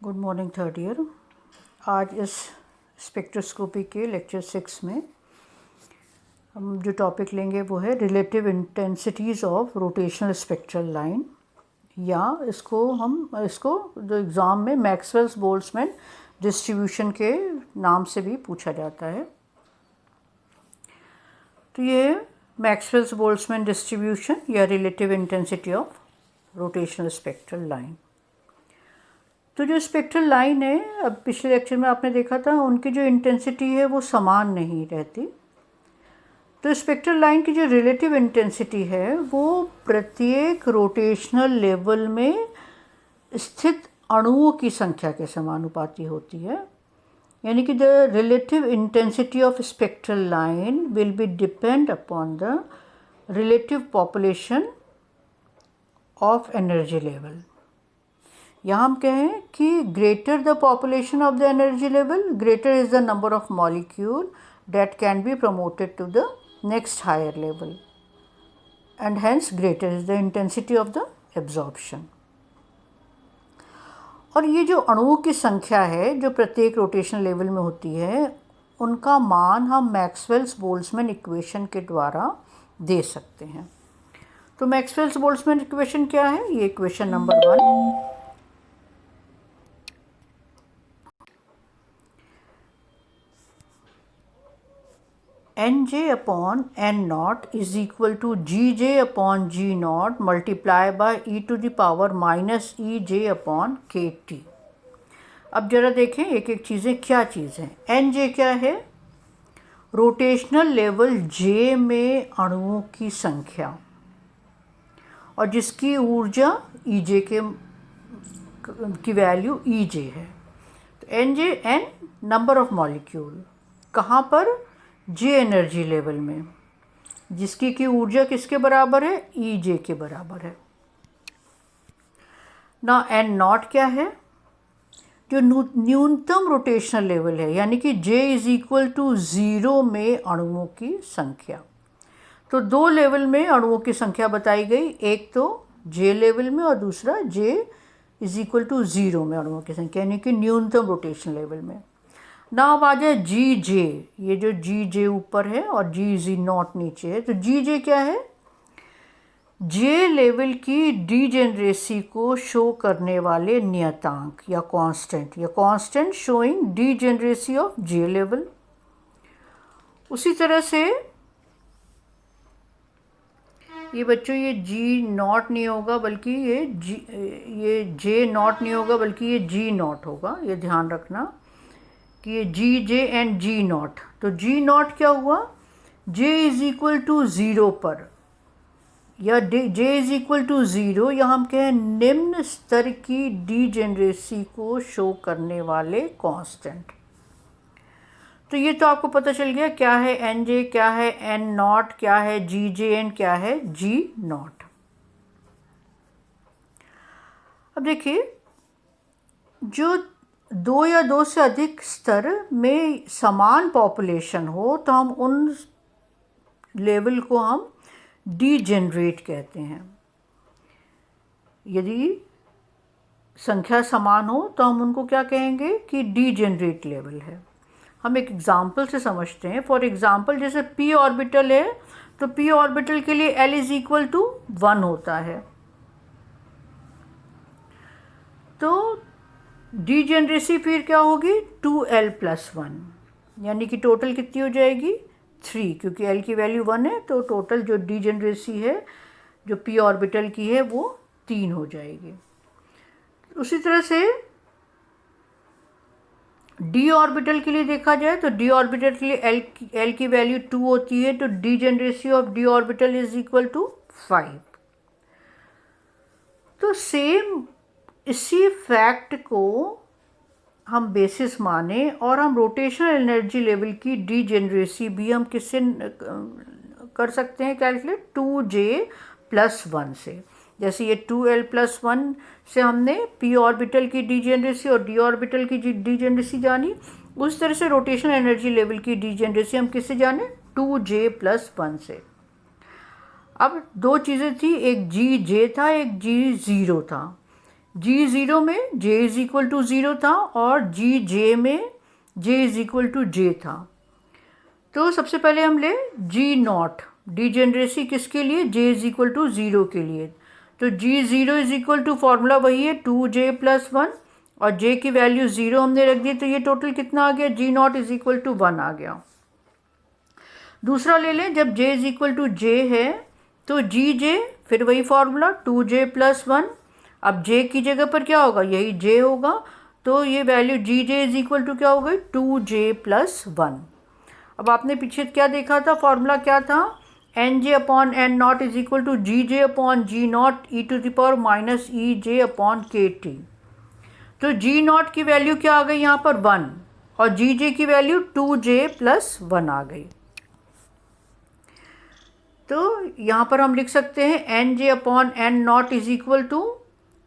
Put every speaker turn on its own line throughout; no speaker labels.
Good morning third year. आज इस spectroscopy के लेक्चर 6 में हम जो टॉपिक लेंगे वो है relative intensities of rotational spectral line, या इसको जो एग्ज़ाम में मैक्सवेल्स बोल्ट्जमैन डिस्ट्रीब्यूशन के नाम से भी पूछा जाता है। तो ये मैक्सवेल्स बोल्ट्जमैन डिस्ट्रीब्यूशन या relative intensity of rotational spectral line. तो जो स्पेक्ट्रल लाइन है, अब पिछले लेक्चर में आपने देखा था उनकी जो इंटेंसिटी है वो समान नहीं रहती। तो स्पेक्ट्रल लाइन की जो रिलेटिव इंटेंसिटी है वो प्रत्येक रोटेशनल लेवल में स्थित अणुओं की संख्या के समानुपाती होती है। यानी कि the relative intensity of spectral line will be depend upon the relative population of energy level. यहाँ हम कहें कि greater the population of the energy level, greater is the number of molecule that can be promoted to the next higher level, and hence greater is the intensity of the absorption. और ये जो अणुओं की संख्या है जो प्रत्येक rotation level में होती है, उनका मान हम मैक्सवेल्स बोल्ट्जमैन इक्वेशन के द्वारा दे सकते हैं। तो मैक्सवेल्स बोल्ट्जमैन इक्वेशन क्या है? ये equation number 1, Nj upon N naught is equal to Gj upon G naught multiply by e to the power minus Ej upon Kt। अब जरा देखें एक एक चीज़ें क्या चीज़ हैं। Nj क्या है? रोटेशनल लेवल J में अणुओं की संख्या और जिसकी ऊर्जा Ej की वैल्यू Ej है। तो Nj N number of molecule कहाँ पर? J एनर्जी लेवल में, जिसकी की ऊर्जा किसके बराबर है? Ej के बराबर है ना। N नॉट क्या है? जो न्यूनतम रोटेशनल लेवल है, यानी कि J इज इक्वल टू 0 में अणुओं की संख्या। तो दो लेवल में अणुओं की संख्या बताई गई, एक तो J लेवल में और दूसरा J इज इक्वल टू 0 में अणुओं की संख्या, यानी कि न्यूनतम रोटेशनल लेवल में। ना अब आ जाए जी जे, ये जो जी जे ऊपर है और जी जी नॉट नीचे है। तो जी जे क्या है? जे लेवल की डीजेनरेसी को शो करने वाले नियतांक या constant showing degeneracy of J level. उसी तरह से ये बच्चों ये जी नॉट नहीं होगा, बल्कि ये जे नॉट नहीं होगा, बल्कि ये जी नॉट होगा। ये ध्यान रखना कि ये जी जे एंड जी नॉट। तो जी नॉट क्या हुआ? जे इज इक्वल टू 0 पर, या जे इज इक्वल टू 0 या हम कहें निम्न स्तर की डीजेनरेसी को शो करने वाले कांस्टेंट। तो ये तो आपको पता चल गया क्या है एन जे, क्या है एन नॉट, क्या है जी जे एंड क्या है जी नॉट। अब देखिए, जो दो या दो से अधिक स्तर में समान पॉपुलेशन हो तो हम उन लेवल को हम डीजेनरेट कहते हैं। यदि संख्या समान हो तो हम उनको क्या कहेंगे कि डीजेनरेट लेवल है। हम एक एग्जाम्पल से समझते हैं। फॉर एग्जाम्पल, जैसे p ऑर्बिटल है तो p ऑर्बिटल के लिए l इज इक्वल टू 1 होता है। तो डीजेनरेसी फिर क्या होगी? 2l+1, यानी कि टोटल कितनी हो जाएगी? 3, क्योंकि l की वैल्यू 1 है तो टोटल जो डीजेनरेसी है जो p ऑर्बिटल की है वो 3 हो जाएगी। उसी तरह से d ऑर्बिटल के लिए देखा जाए तो d ऑर्बिटल के लिए l की वैल्यू 2 होती है, तो degeneracy of d orbital is equal to 5। तो सेम इसी फैक्ट को हम बेसिस माने और हम रोटेशनल एनर्जी लेवल की डीजेनरेसी भी हम किससे कर सकते हैं कैलकुलेट? 2j+1 से। जैसे ये 2l+1 से हमने p ऑर्बिटल की डीजेनरेसी और d ऑर्बिटल की डीजेनरेसी जानी, उस तरह से रोटेशनल एनर्जी लेवल की डीजेनरेसी हम किससे जाने? 2j+1 से। अब दो चीज़ें थी, एक जी जे था, एक जी ज़ीरो था। G0 में J इज इक्वल टू 0 था और Gj में J is equal to J था। तो सबसे पहले हम ले G0, डिजेनरेसी किसके लिए, J इज इक्वल टू 0 के लिए। तो G0 is equal to formula वही है 2J + 1 और J की वैल्यू 0 हमने रख दी, तो ये टोटल कितना आ गया, G0 इज इक्वल टू 1 आ गया। दूसरा ले लें, जब J is equal to J है तो Gj फिर वही फॉर्मूला 2J + 1, अब J की जगह पर क्या होगा, यही J होगा, तो ये value Gj is equal to क्या हो गई, 2J + 1। अब आपने पीछे क्या देखा था, फॉर्मूला क्या था, Nj/N0 is equal to Gj/G0 e⁻ej/kt। तो G0 की वैल्यू क्या आ गई यहाँ पर 1 और Gj की वैल्यू 2J + 1 आ गई। तो यहाँ पर हम लिख सकते हैं Nj/N0 is equal to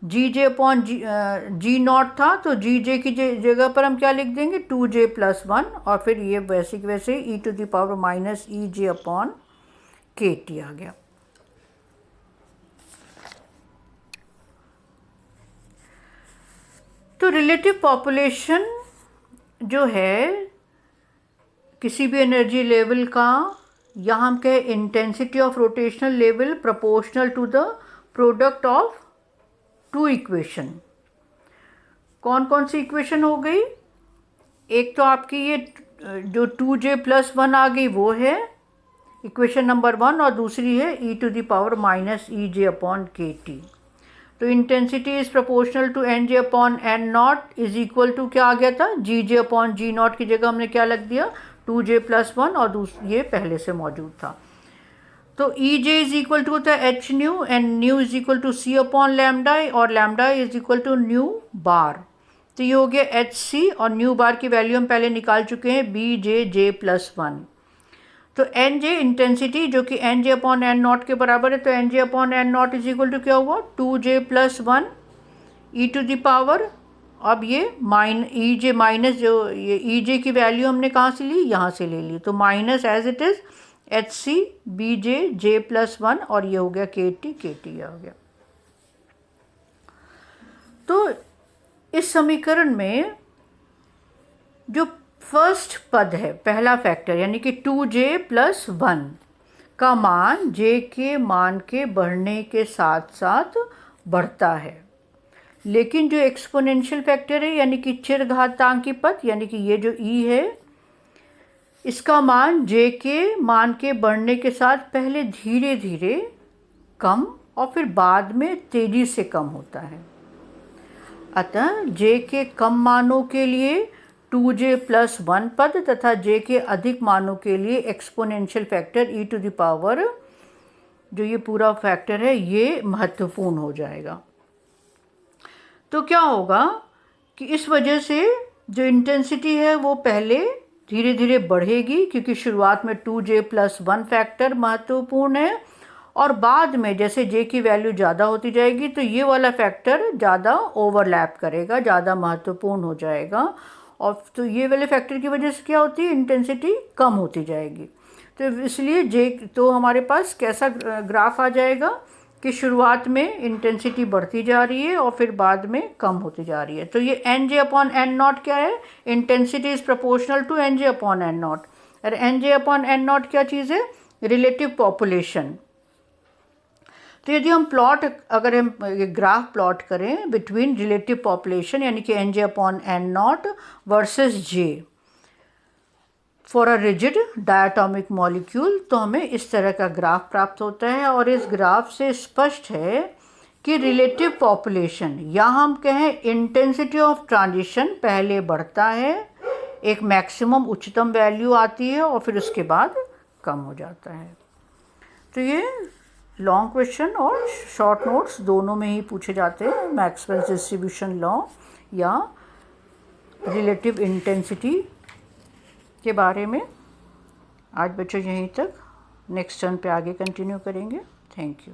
Gj/G0 था, तो Gj की जगह पर हम क्या लिख देंगे, 2J + 1 और फिर ये वैसे की वैसे e⁻ej/kt आ गया। तो रिलेटिव पॉपुलेशन जो है किसी भी एनर्जी लेवल का, या हम कहें intensity of rotational level proportional to the product of two equation. कौन कौन सी इक्वेशन हो गई, एक तो आपकी ये जो 2J + 1 आ गई वो है इक्वेशन नंबर 1 और दूसरी है e⁻ej/kt। तो intensity is proportional to Nj/N0 is equal to क्या आ गया था, Gj/G0 की जगह हमने क्या लग दिया 2J + 1 और ये पहले से मौजूद था। तो Ej इज इक्वल टू होता है h nu and nu is equal to c/λ और lambda is equal to nu bar. तो ये हो गया hc और न्यू बार की वैल्यू हम पहले निकाल चुके हैं Bj + 1। तो Nj इंटेंसिटी जो कि Nj/N0 के बराबर है, तो Nj/N0 इज इक्वल टू क्या हुआ 2J + 1 e⁻, अब ये Ej माइनस जो ये Ej की वैल्यू हमने कहाँ से ली, यहाँ से ले ली, तो minus as it is hc Bj J + 1 और ये हो गया kt आ गया। तो इस समीकरण में जो फर्स्ट पद है, पहला फैक्टर यानी कि 2J + 1 का मान J के मान के बढ़ने के साथ साथ बढ़ता है, लेकिन जो एक्सपोनेंशियल फैक्टर है यानी कि चरघातांकी पद यानी कि ये जो e है, इसका मान J के मान के बढ़ने के साथ पहले धीरे धीरे कम और फिर बाद में तेजी से कम होता है। अतः J के कम मानों के लिए 2J + 1 पद तथा J के अधिक मानों के लिए एक्सपोनेंशियल फैक्टर e⁻, जो ये पूरा फैक्टर है, ये महत्वपूर्ण हो जाएगा। तो क्या होगा कि इस वजह से जो इंटेंसिटी है वो पहले धीरे धीरे बढ़ेगी, क्योंकि शुरुआत में 2J + 1 फैक्टर महत्वपूर्ण है और बाद में जैसे J की वैल्यू ज़्यादा होती जाएगी तो ये वाला फैक्टर ज़्यादा ओवरलैप करेगा, ज़्यादा महत्वपूर्ण हो जाएगा और तो ये वाले फैक्टर की वजह से क्या होती है, इंटेंसिटी कम होती जाएगी। तो इसलिए J तो हमारे पास कैसा ग्राफ आ जाएगा कि शुरुआत में इंटेंसिटी बढ़ती जा रही है और फिर बाद में कम होती जा रही है। तो ये Nj/N0 क्या है, intensity is proportional to Nj/N0 और Nj/N0 क्या चीज़ है, रिलेटिव पॉपुलेशन। तो यदि हम अगर हम ग्राफ प्लॉट करें बिटवीन रिलेटिव पॉपुलेशन यानी कि Nj/N0 versus J for a rigid diatomic molecule, तो हमें इस तरह का ग्राफ प्राप्त होता है और इस ग्राफ से स्पष्ट है कि रिलेटिव पॉपुलेशन या हम कहें इंटेंसिटी ऑफ ट्रांजिशन पहले बढ़ता है, एक मैक्सिमम उच्चतम वैल्यू आती है और फिर उसके बाद कम हो जाता है। तो ये लॉन्ग क्वेश्चन और शॉर्ट नोट्स दोनों में ही पूछे जाते हैं, मैक्सवेल्स डिस्ट्रीब्यूशन लॉ या रिलेटिव इंटेंसिटी के बारे में। आज बच्चों यहीं तक, नेक्स्ट टर्न पे आगे कंटिन्यू करेंगे। Thank you.